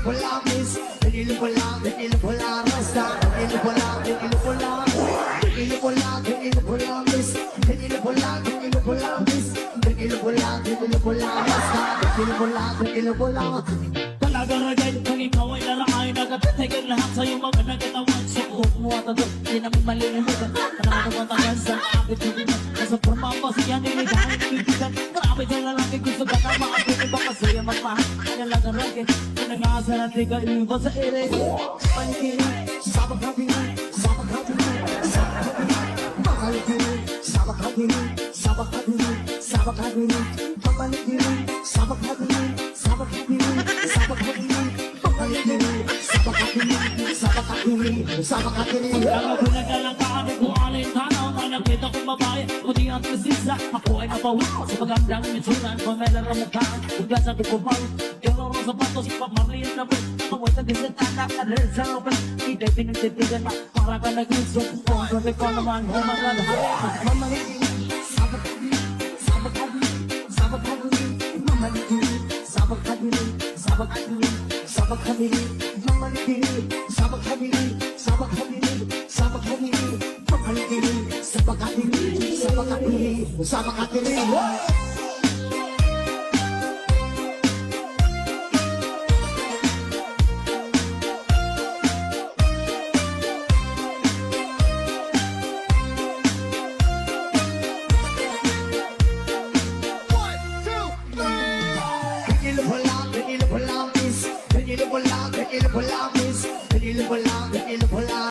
pulamis, kanilo pula, kanilo pula, rasta, kanilo pula, kanilo pula, kanilo pula, kanilo pulamis, kanilo pula, kanilo pulamis, kanilo pula, kanilo pula, rasta, kanilo pula, kanilo pula. Talaga-ragay kung ikaw ay lalakay, nagkatagal lahat sa'yo mga nagatawan. Suot mo at ito, di namin malilimutan. Marami matagal sa akin tulinan. Nasa pramama siya niligahan ng ibigan. Marami sa lalaki gusto ka na makapili ba masaya magmahal. Talaga-ragay, pinag-aasa na di ka iba sa ere. Panikinig, sabak hatinig, sabak hatinig, sabak hatinig, pangalikinig, sabak hatinig, sabak hatinig, sabak hatinig, pangalikinig, sabak hatinig, sabak hatinig, sabak hatinig, pangalikinig, sabak hatinig, sabak hatinig, sabak hatinig. Kaya pinagalang ka amin kung alin tanaw na nakita kong babae. Kundi ang kasisa, ako ay napawi sa magandang mitsunan. Pamela ramukhaan, ugla sa dukumaw. Yellow rose sapatos, pamarliyan na ba? Pagwata din sa tanak na rin sa looban. Hindi pinagtitigan na para ka nag-iso. Kung sabi ko naman, humagal. Mamalikinig, sabak hatinig, sabak hatinig, sabak hatinig, mamalikinig, sabak hatinig, sabak hatinig, sabak hatinig, mamalikinig, sabak hatinig, sabak hatinig, sabak hatinig, mamalikinig, sabak hatinig, sabak hatinig, sabak hatinig. Kanilo pula, kanilo pulamis, kanilo pula, kanilo pulamis, kanilo pula, kanilo pula.